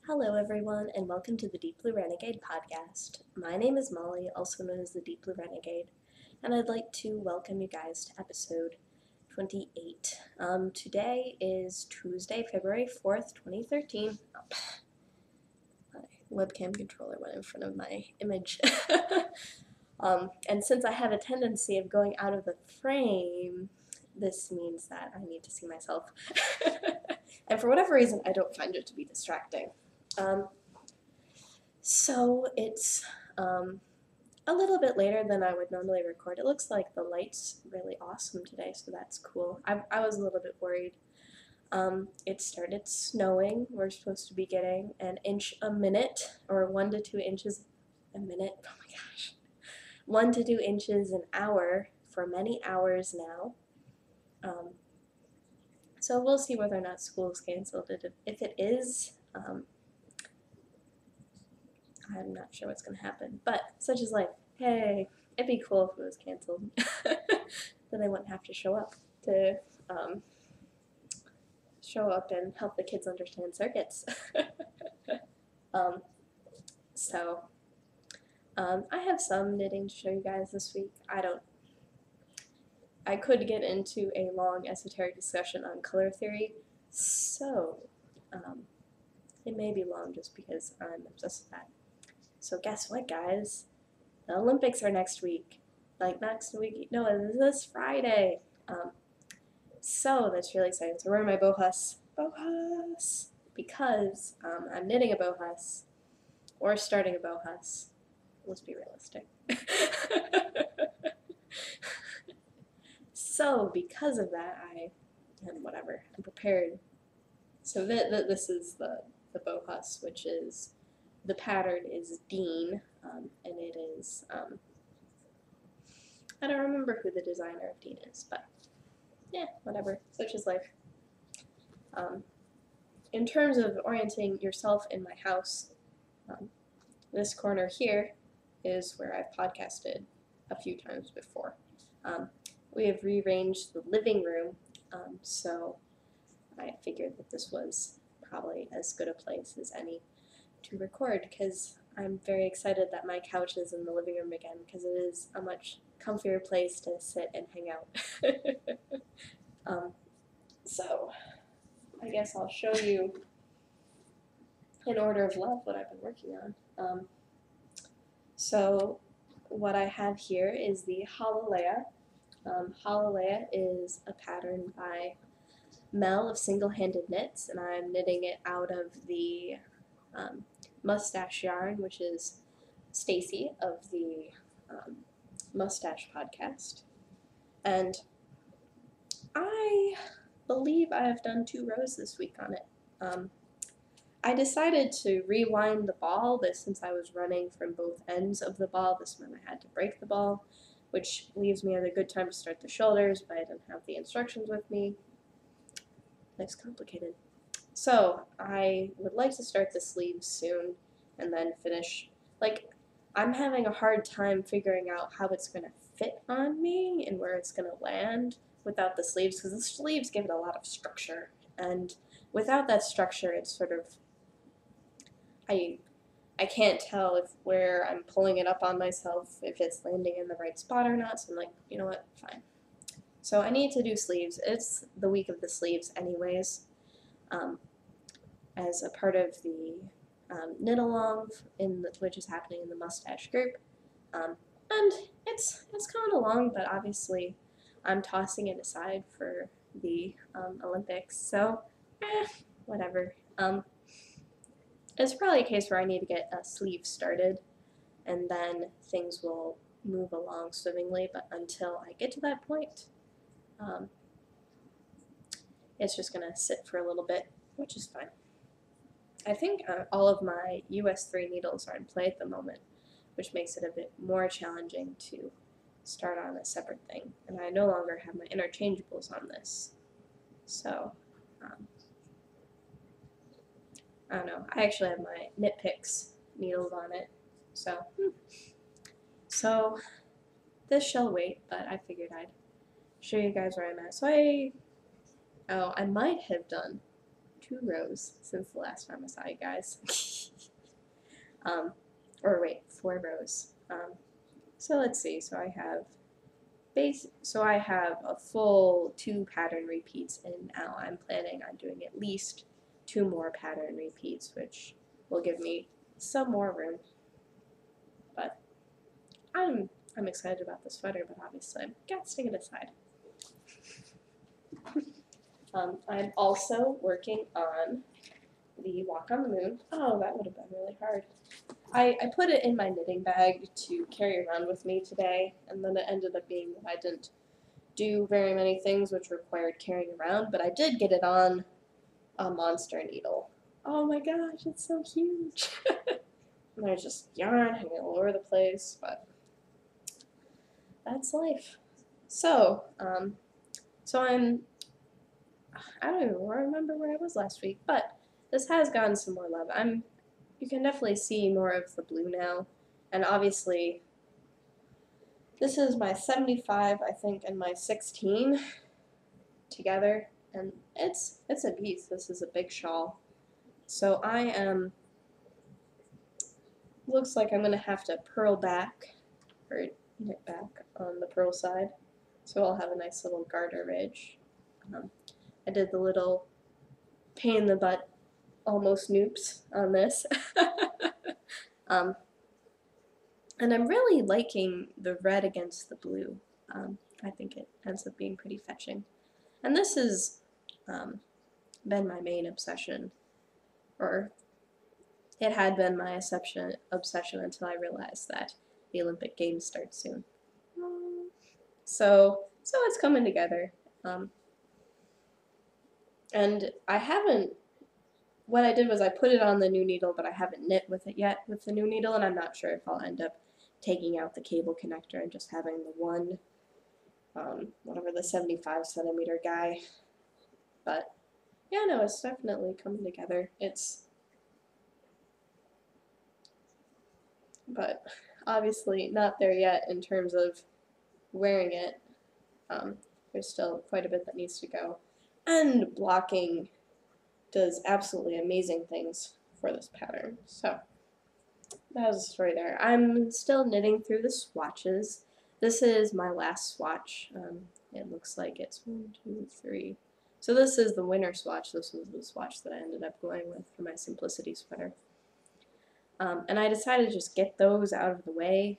Hello, everyone, and welcome to the Deep Blue Renegade podcast. My name is Molly, also known as the Deep Blue Renegade, and I'd like to welcome you guys to episode 28. Today is Tuesday, February 4th, 2013. My webcam controller went in front of my image. And since I have a tendency of going out of the frame, this means that I need to see myself. And for whatever reason, I don't find it to be distracting. So it's a little bit later than I would normally record. It looks like the light's really awesome today, so that's cool. I was a little bit worried. It started snowing. We're supposed to be getting an inch a minute, or 1 to 2 inches a minute. Oh my gosh. 1 to 2 inches an hour for many hours now. So we'll see whether or not school is canceled. If it is, I'm not sure what's going to happen, but such is life. Hey, it'd be cool if it was canceled. Then I wouldn't have to show up and help the kids understand circuits. I have some knitting to show you guys this week. I could get into a long esoteric discussion on color theory, so it may be long just because I'm obsessed with that. So guess what, guys? The Olympics are next week. Like next week? No, it's this Friday. So that's really exciting. So we're in my Bohus. Because I'm knitting a Bohus or starting a Bohus. Let's be realistic. So because of that, I'm prepared. So this is the Bohus, which is, the pattern is Dean, and it is, I don't remember who the designer of Dean is, but yeah, whatever, such is life. In terms of orienting yourself in my house, this corner here is where I've podcasted a few times before. We have rearranged the living room, so I figured that this was probably as good a place as any to record, because I'm very excited that my couch is in the living room again, because it is a much comfier place to sit and hang out. So I guess I'll show you in order of love what I've been working on. So what I have here is the Hallelujah. Hallelujah is a pattern by Mel of Single Handed Knits, and I'm knitting it out of the Mustache Yarn, which is Stacy of the Mustache podcast. And I believe I have done 2 rows this week on it. I decided to rewind the ball, but since I was running from both ends of the ball, this meant I had to break the ball, which leaves me at a good time to start the shoulders, but I didn't have the instructions with me. Life's complicated. So I would like to start the sleeves soon and then finish. Like, I'm having a hard time figuring out how it's going to fit on me and where it's going to land without the sleeves, because the sleeves give it a lot of structure, and without that structure it's sort of, I can't tell if where I'm pulling it up on myself, if it's landing in the right spot or not, so I'm like, you know what, fine. So I need to do sleeves. It's the week of the sleeves anyways, as a part of the knit along which is happening in the Mustache group, and it's coming along, but obviously I'm tossing it aside for the Olympics, so whatever. It's probably a case where I need to get a sleeve started, and then things will move along swimmingly, but until I get to that point, it's just going to sit for a little bit, which is fine. I think all of my US 3 needles are in play at the moment, which makes it a bit more challenging to start on a separate thing, and I no longer have my interchangeables on this, so I don't know. I actually have my Knit Picks needles on it, so this shall wait, but I figured I'd show you guys where I'm at. So I might have done 2 rows since the last time I saw you guys. Or wait, 4 rows. So let's see, so I have a full 2 pattern repeats, and now I'm planning on doing at least 2 more pattern repeats, which will give me some more room. But I'm excited about the sweater, but obviously I've got to stick it aside. I'm also working on the Walk on the Moon. Oh, that would have been really hard. I put it in my knitting bag to carry around with me today, and then it ended up being that I didn't do very many things which required carrying around, but I did get it on a monster needle. Oh my gosh, it's so huge! And there's just yarn hanging all over the place, but that's life. So, I don't even remember where I was last week, but this has gotten some more love. You can definitely see more of the blue now, and obviously this is my 75, I think, and my 16 together, and it's a beast. This is a big shawl. So looks like I'm gonna have to purl back, or knit back on the purl side, so I'll have a nice little garter ridge. I did the little pain in the butt almost noops on this. And I'm really liking the red against the blue. I think it ends up being pretty fetching. And this has been my main obsession, or it had been my obsession until I realized that the Olympic Games start soon. So it's coming together. And what I did was I put it on the new needle, but I haven't knit with it yet with the new needle, and I'm not sure if I'll end up taking out the cable connector and just having the one, whatever, the 75 centimeter guy. But yeah, no, it's definitely coming together. But obviously not there yet in terms of wearing it. There's still quite a bit that needs to go. And blocking does absolutely amazing things for this pattern. So that was the story there. I'm still knitting through the swatches. This is my last swatch. It looks like it's 1, 2, 3. So this is the winter swatch. This was the swatch that I ended up going with for my Simplicity sweater. And I decided to just get those out of the way,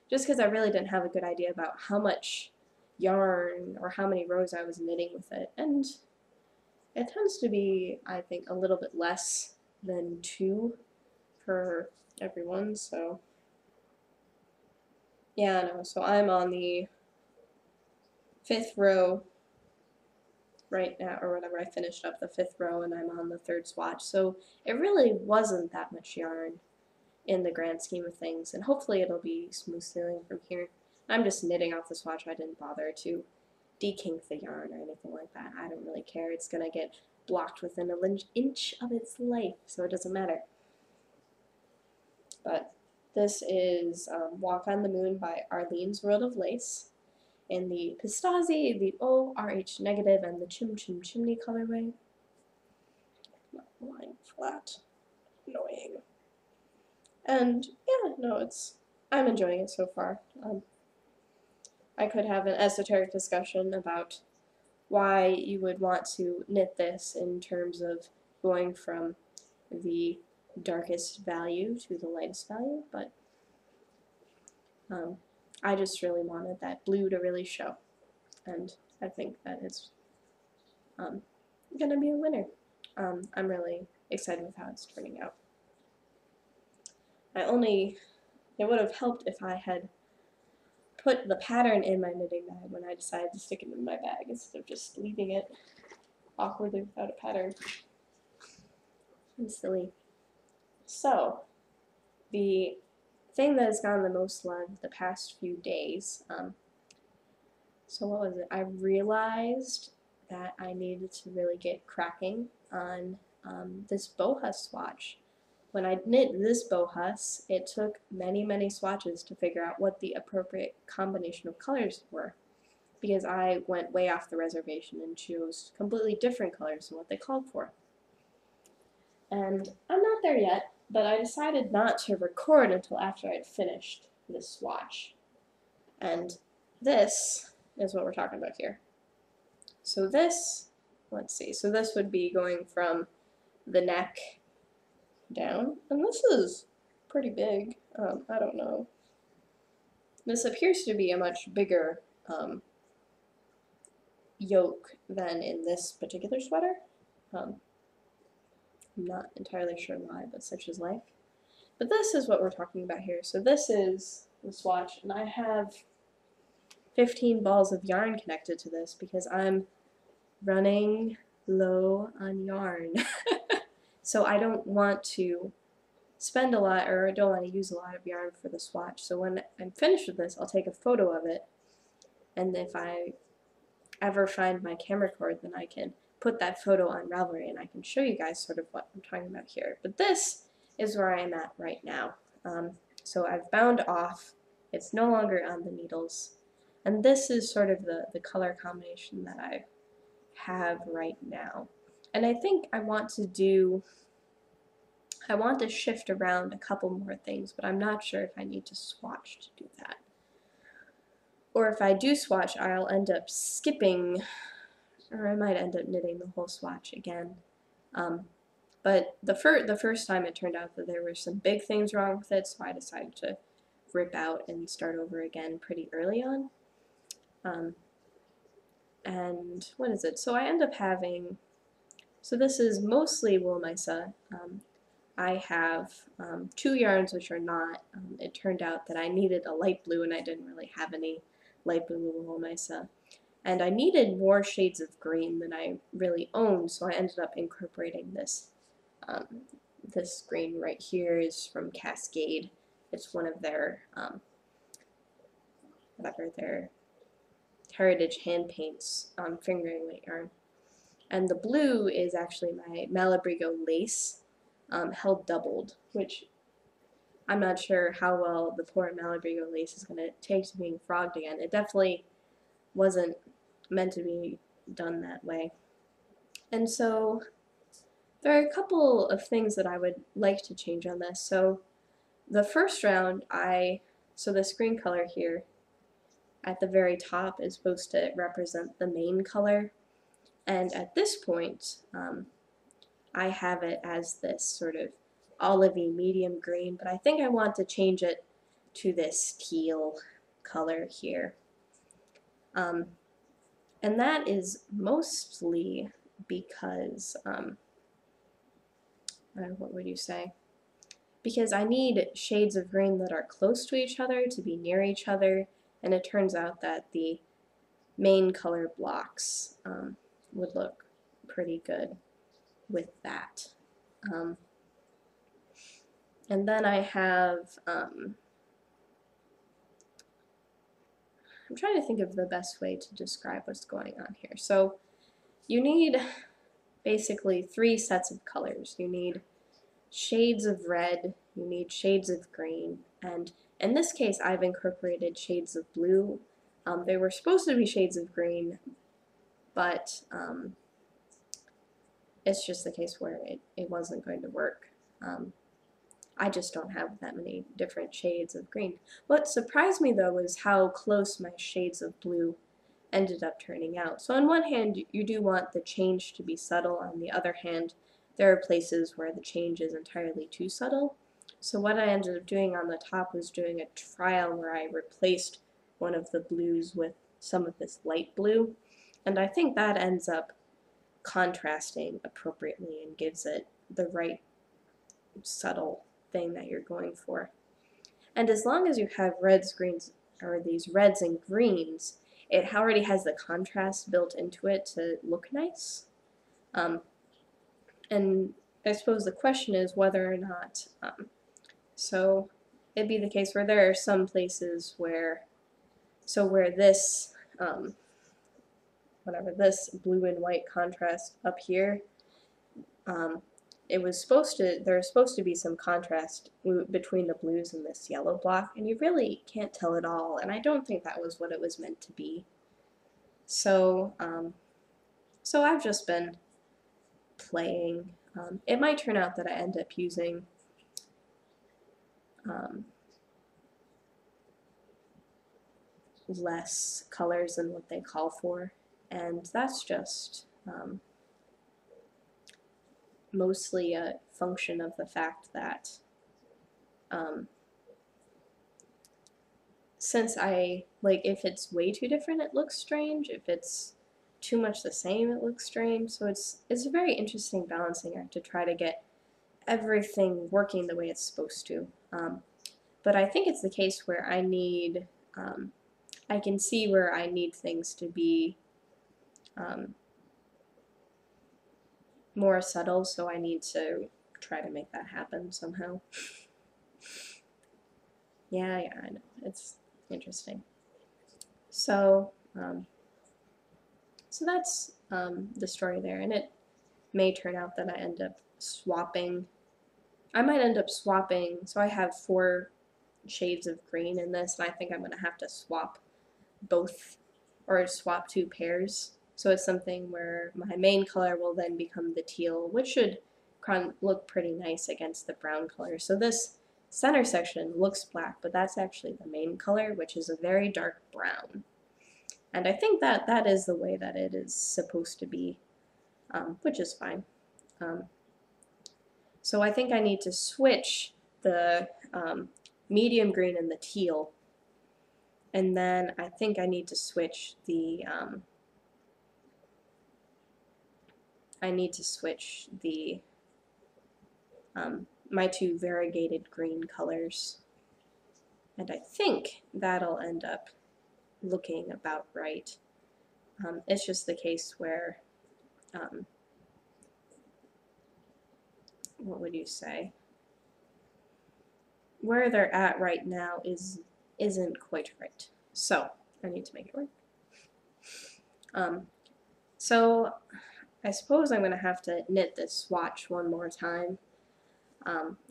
just because I really didn't have a good idea about how much yarn or how many rows I was knitting with it. And it tends to be, I think, a little bit less than 2 per everyone, so yeah, no, so I'm on the 5th row right now, or whatever. I finished up the 5th row and I'm on the 3rd swatch, so it really wasn't that much yarn in the grand scheme of things, and hopefully it'll be smooth sailing from here. I'm just knitting off the swatch. I didn't bother to dekink the yarn or anything like that. I don't really care. It's gonna get blocked within an inch of its life, so it doesn't matter. But this is Walk on the Moon by Arlene's World of Lace in the Pistazi, the ORH negative, and the Chim Chim Chimney colorway. Not lying flat. Annoying. And yeah, no, I'm enjoying it so far. I could have an esoteric discussion about why you would want to knit this in terms of going from the darkest value to the lightest value, but I just really wanted that blue to really show, and I think that it's gonna be a winner. I'm really excited with how it's turning out. It would have helped if I had put the pattern in my knitting bag when I decided to stick it in my bag instead of just leaving it awkwardly without a pattern. It's silly. So, the thing that has gotten the most love the past few days, so what was it? I realized that I needed to really get cracking on this Bohus swatch. When I knit this Bohus, it took many, many swatches to figure out what the appropriate combination of colors were, because I went way off the reservation and chose completely different colors than what they called for. And I'm not there yet, but I decided not to record until after I'd finished this swatch. And this is what we're talking about here. So this, let's see, so this would be going from the neck down, and this is pretty big. I don't know. This appears to be a much bigger yoke than in this particular sweater. I'm not entirely sure why, but such is life. But this is what we're talking about here. So this is the swatch, and I have 15 balls of yarn connected to this because I'm running low on yarn. So I don't want to spend a lot, or I don't want to use a lot of yarn for the swatch. So when I'm finished with this, I'll take a photo of it, and if I ever find my camera cord, then I can put that photo on Ravelry and I can show you guys sort of what I'm talking about here. But this is where I am at right now. So I've bound off, it's no longer on the needles, and this is sort of the color combination that I have right now. And I think I want to shift around a couple more things, but I'm not sure if I need to swatch to do that. Or if I do swatch, I'll end up skipping, or I might end up knitting the whole swatch again. But the first time it turned out that there were some big things wrong with it, so I decided to rip out and start over again pretty early on. And what is it? So I end up having, so this is mostly wool mesa. I have 2 yarns which are not. It turned out that I needed a light blue and I didn't really have any light blue wool mesa. And I needed more shades of green than I really owned, so I ended up incorporating this. This green right here is from Cascade. It's one of their, their heritage hand paints on fingering weight yarn. And the blue is actually my Malabrigo lace, held doubled, which I'm not sure how well the poor Malabrigo lace is going to take to being frogged again. It definitely wasn't meant to be done that way. And so there are a couple of things that I would like to change on this. So the first round, so this green color here at the very top is supposed to represent the main color. And at this point, I have it as this sort of olivey medium green, but I think I want to change it to this teal color here. And that is mostly because, what would you say? Because I need shades of green that are close to each other to be near each other, and it turns out that the main color blocks would look pretty good with that. And then I have, I'm trying to think of the best way to describe what's going on here. So you need basically 3 sets of colors. You need shades of red, you need shades of green, and in this case I've incorporated shades of blue. They were supposed to be shades of green, but it's just the case where it wasn't going to work. I just don't have that many different shades of green. What surprised me though was how close my shades of blue ended up turning out. So on one hand, you do want the change to be subtle. On the other hand, there are places where the change is entirely too subtle. So what I ended up doing on the top was doing a trial where I replaced one of the blues with some of this light blue. And I think that ends up contrasting appropriately and gives it the right subtle thing that you're going for. And as long as you have reds, greens, or these reds and greens, it already has the contrast built into it to look nice. And I suppose the question is whether or not, so it'd be the case where there are some places where, so where this, this blue and white contrast up here, there's supposed to be some contrast between the blues and this yellow block, and you really can't tell at all, and I don't think that was what it was meant to be. So, so I've just been playing It might turn out that I end up using less colors than what they call for, and that's just mostly a function of the fact that since if it's way too different, it looks strange. If it's too much the same, it looks strange. So it's a very interesting balancing act to try to get everything working the way it's supposed to. But I think it's the case where I need, I can see where I need things to be more subtle, so I need to try to make that happen somehow. Yeah, I know. It's interesting. So, so that's the story there, and it may turn out that I end up swapping. I might end up swapping, so I have 4 shades of green in this, and I think I'm going to have to swap both, or swap 2 pairs. So it's something where my main color will then become the teal, which should look pretty nice against the brown color. So this center section looks black, but that's actually the main color, which is a very dark brown. And I think that that is the way that it is supposed to be, which is fine. So I think I need to switch the medium green and the teal, and then I think I need to switch the my 2 variegated green colors, and I think that'll end up looking about right. It's just the case where what would you say? Where they're at right now isn't quite right. So I need to make it work. So I suppose I'm going to have to knit this swatch one more time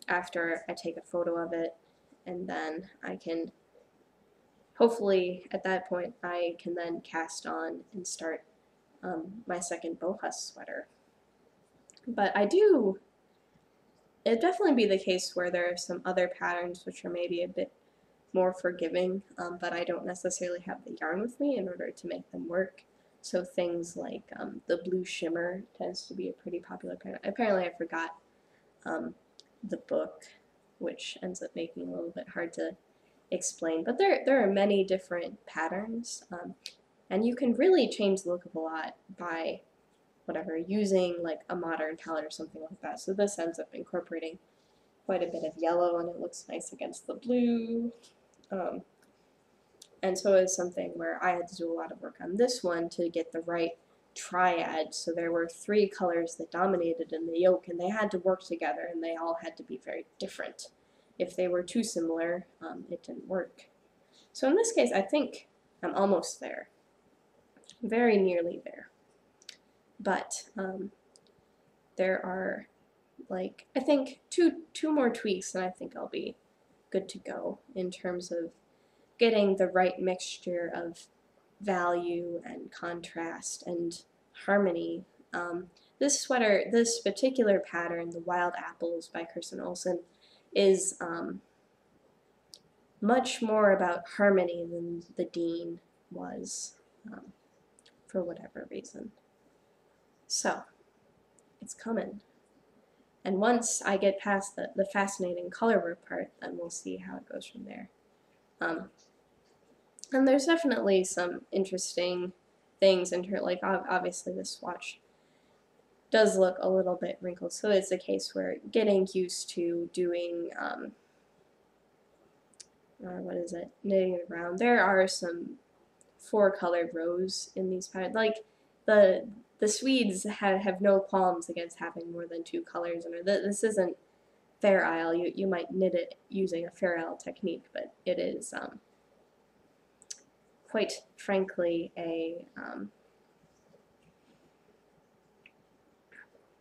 after I take a photo of it, and then I can hopefully at that point I can then cast on and start my second Bohus sweater. But it'd definitely be the case where there are some other patterns which are maybe a bit more forgiving, but I don't necessarily have the yarn with me in order to make them work. So things like the blue shimmer tends to be a pretty popular pattern. Apparently I forgot the book, which ends up making it a little bit hard to explain. But there are many different patterns, and you can really change the look of a lot by using like a modern palette or something like that. So this ends up incorporating quite a bit of yellow, and it looks nice against the blue. And so it's something where I had to do a lot of work on this one to get the right triad. So there were 3 colors that dominated in the yoke, and they had to work together, and they all had to be very different. If they were too similar, it didn't work. So in this case, I think I'm almost there. Very nearly there. But there are, like, I think two more tweaks, and I think I'll be good to go in terms of getting the right mixture of value and contrast and harmony. This particular pattern, the Wild Apples by Kirsten Olsen, is much more about harmony than the Dean was, for whatever reason. So, it's coming. And once I get past the fascinating color work part, then we'll see how it goes from there. And there's definitely some interesting things in her, like obviously this swatch does look a little bit wrinkled, so it's a case where getting used to doing, knitting it around. There are some 4-colored rows in these patterns. Like the Swedes have no qualms against having more than 2 colors, and this isn't Fair Isle. You might knit it using a Fair Isle technique, but it is quite frankly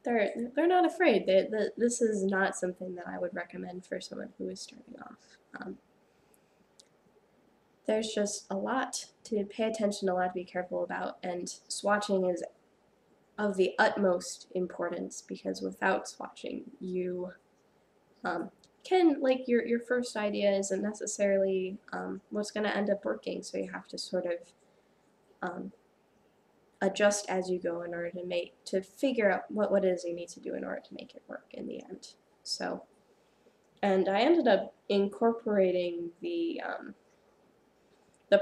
they're not afraid. This is not something that I would recommend for someone who is starting off. There's just a lot to pay attention, a lot to be careful about, and swatching is of the utmost importance, because without swatching, you can, like, your first idea isn't necessarily what's going to end up working, so you have to sort of adjust as you go in order to figure out what it is you need to do in order to make it work in the end. So, and I ended up incorporating the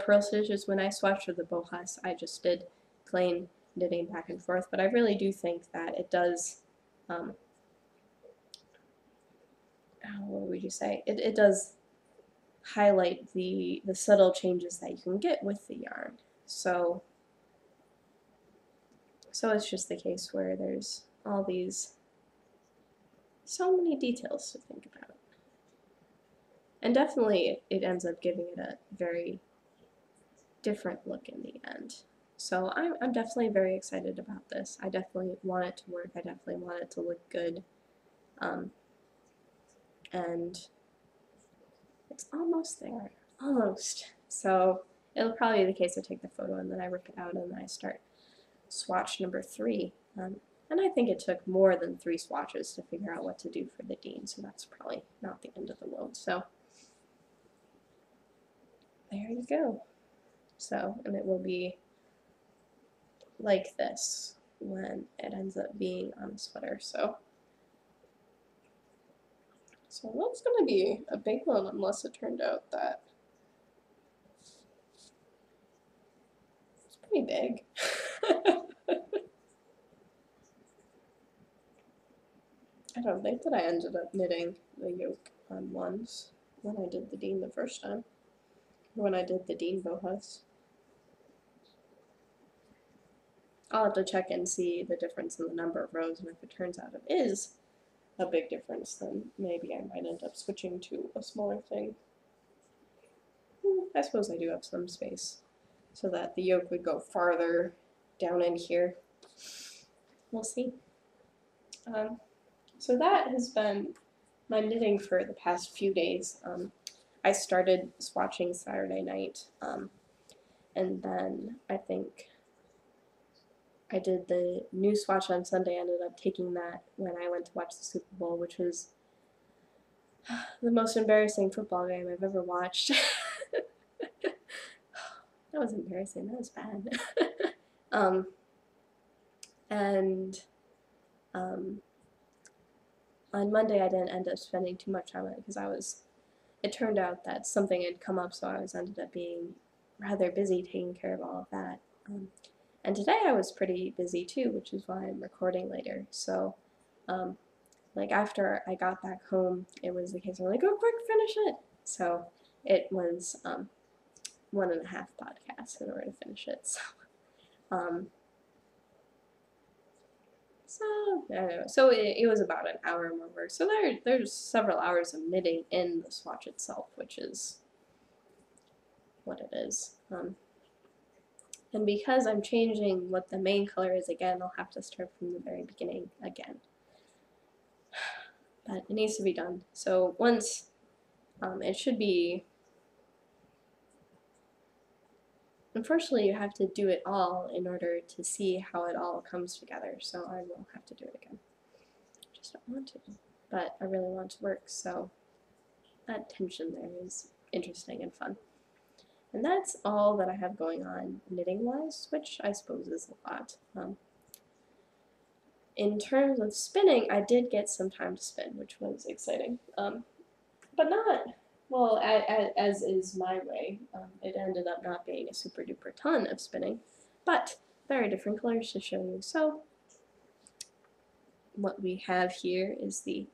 pearl stitches when I swatched with the Bohus. I just did plain knitting back and forth, but I really do think that it does, what would you say? It does highlight the subtle changes that you can get with the yarn. So it's just the case where there's all these, so many details to think about. And definitely it ends up giving it a very different look in the end. So I'm definitely very excited about this. I definitely want it to work. I definitely want it to look good. And it's almost there. Almost. So it'll probably be the case I take the photo and then I rip it out and then I start swatch number 3. And I think it took more than 3 swatches to figure out what to do for the Dean, so that's probably not the end of the world. So there you go. So, and it will be like this when it ends up being on a sweater. So that's going to be a big one unless it turned out that it's pretty big. I don't think that I ended up knitting the yoke on ones when I did the Dean the first time, when I did the Dean Bohus. I'll have to check and see the difference in the number of rows, and if it turns out it is a big difference, then maybe I might end up switching to a smaller thing. I suppose I do have some space so that the yoke would go farther down in here. We'll see. So that has been my knitting for the past few days. I started swatching Saturday night, and then I think I did the new swatch on Sunday. I ended up taking that when I went to watch the Super Bowl, which was the most embarrassing football game I've ever watched. That was embarrassing. That was bad. On Monday I didn't end up spending too much time on it because it turned out that something had come up, so I ended up being rather busy taking care of all of that. And today I was pretty busy too, which is why I'm recording later. So, like after I got back home, it was the case I'm like, oh, quick, finish it. So it was 1.5 podcasts in order to finish it. So I don't know. So it was about an hour more work. So there's several hours of knitting in the swatch itself, which is what it is. And because I'm changing what the main color is again, I'll have to start from the very beginning again. But it needs to be done. So once it should be. Unfortunately, you have to do it all in order to see how it all comes together, so I will have to do it again. I just don't want to, but I really want to work, so that tension there is interesting and fun. And that's all that I have going on knitting-wise, which I suppose is a lot. In terms of spinning, I did get some time to spin, which was exciting, but not... Well, as is my way, it ended up not being a super duper ton of spinning, but very different colors to show you. So what we have here is the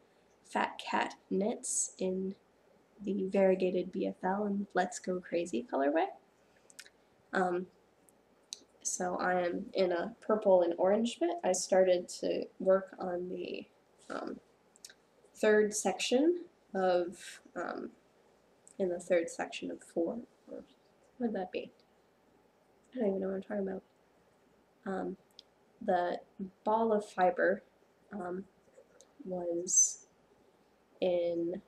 Fat Cat Knits in the variegated BFL and Let's Go Crazy colorway. So I am in a purple and orange bit. I started to work on the third section of in the third section of 4, or what would that be? I don't even know what I'm talking about. The ball of fiber was in,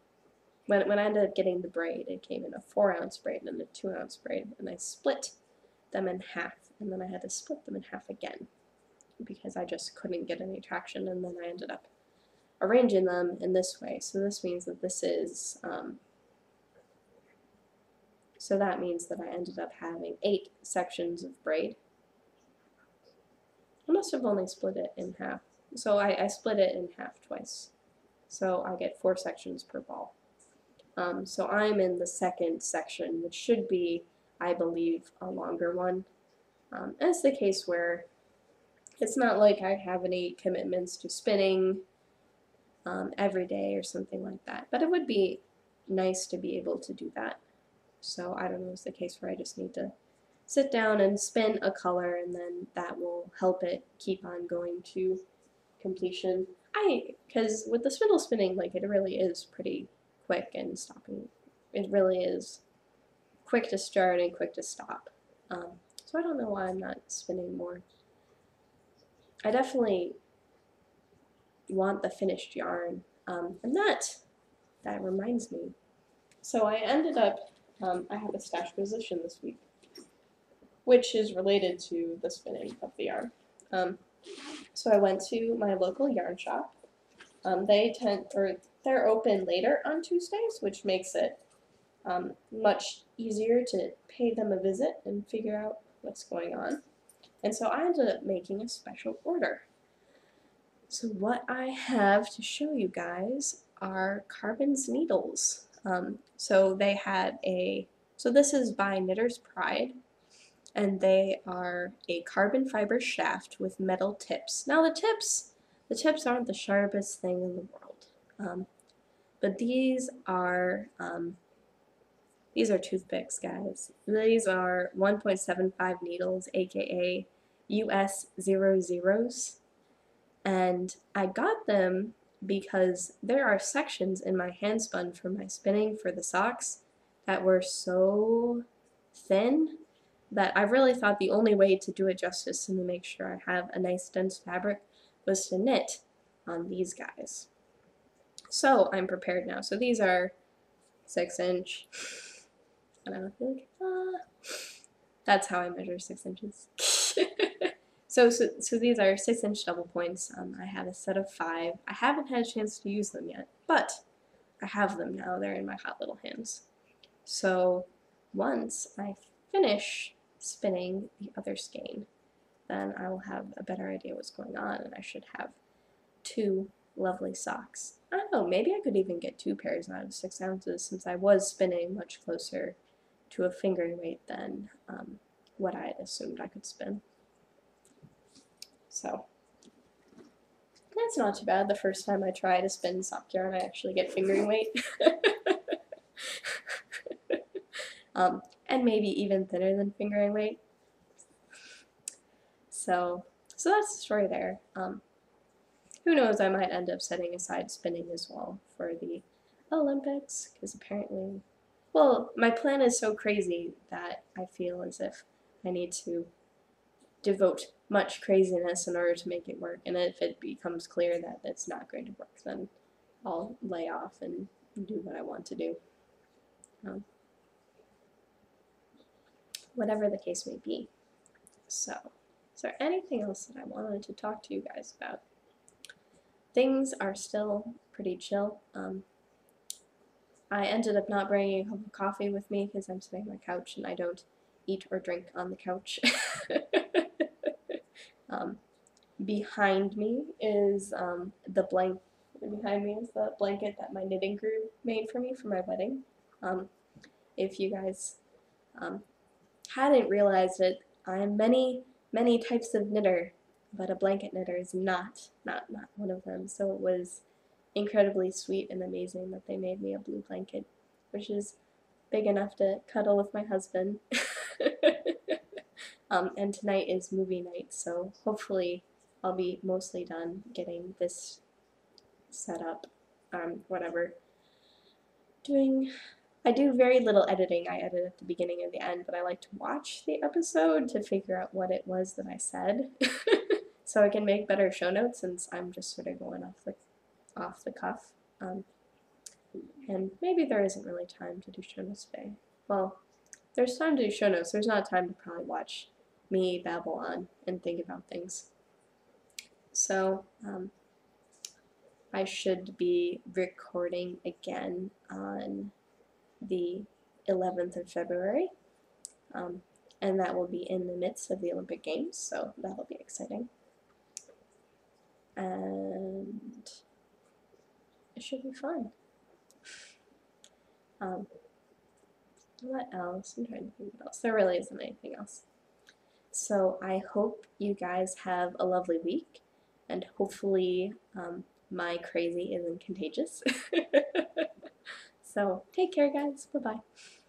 when I ended up getting the braid, it came in a 4-ounce braid and a 2-ounce braid, and I split them in half, and then I had to split them in half again, because I just couldn't get any traction, and then I ended up arranging them in this way. So this means that this is, so that means that I ended up having 8 sections of braid. I must have only split it in half. So I split it in half twice. So I get 4 sections per ball. So I'm in the second section, which should be, I believe, a longer one. As the case where it's not like I have any commitments to spinning every day or something like that, but it would be nice to be able to do that. So I don't know, it's the case where I just need to sit down and spin a color, and then that will help it keep on going to completion. Because with the spindle spinning, like, it really is pretty quick and stopping. It really is quick to start and quick to stop. So I don't know why I'm not spinning more. I definitely want the finished yarn. And that reminds me. So I ended up, I have a stash position this week, which is related to the spinning of the yarn. So I went to my local yarn shop. They're open later on Tuesdays, which makes it much easier to pay them a visit and figure out what's going on. And so I ended up making a special order. So what I have to show you guys are Carbon's needles. So this is by Knitter's Pride, and they are a carbon fiber shaft with metal tips. Now the tips aren't the sharpest thing in the world, but these are toothpicks, guys. These are 1.75 needles, aka US 00s. And I got them because there are sections in my handspun for my spinning for the socks that were so thin that I really thought the only way to do it justice and to make sure I have a nice dense fabric was to knit on these guys. So I'm prepared now. So these are 6-inch. And I feel like, that's how I measure 6 inches. So these are 6-inch double points. I have a set of 5. I haven't had a chance to use them yet, but I have them now. They're in my hot little hands. So once I finish spinning the other skein, then I will have a better idea what's going on, and I should have 2 lovely socks. I don't know, maybe I could even get 2 pairs out of 6 ounces, since I was spinning much closer to a fingering weight than what I had assumed I could spin. So that's not too bad. The first time I try to spin sock yarn, I actually get fingering weight. And maybe even thinner than fingering weight. So that's the story there. Who knows, I might end up setting aside spinning as well for the Olympics, because apparently, well, my plan is so crazy that I feel as if I need to devote much craziness in order to make it work, and if it becomes clear that it's not going to work, then I'll lay off and do what I want to do. Whatever the case may be. So, is there anything else that I wanted to talk to you guys about? Things are still pretty chill. I ended up not bringing a cup of coffee with me because I'm sitting on my couch and I don't eat or drink on the couch. Behind me is the blanket that my knitting crew made for me for my wedding. If you guys hadn't realized it, I'm many types of knitter, but a blanket knitter is not one of them. So it was incredibly sweet and amazing that they made me a blue blanket, which is big enough to cuddle with my husband. And tonight is movie night, so hopefully I'll be mostly done getting this set up, whatever. I do very little editing. I edit at the beginning and the end, but I like to watch the episode to figure out what it was that I said, so I can make better show notes, since I'm just sort of going off the cuff. And maybe there isn't really time to do show notes today. Well, there's time to do show notes. There's not time to probably watch me babble on and think about things. So I should be recording again on the 11th of February, and that will be in the midst of the Olympic Games, so that'll be exciting. And it should be fun. What else? I'm trying to think what else. There really isn't anything else. So I hope you guys have a lovely week, and hopefully my crazy isn't contagious. So take care, guys. Bye-bye.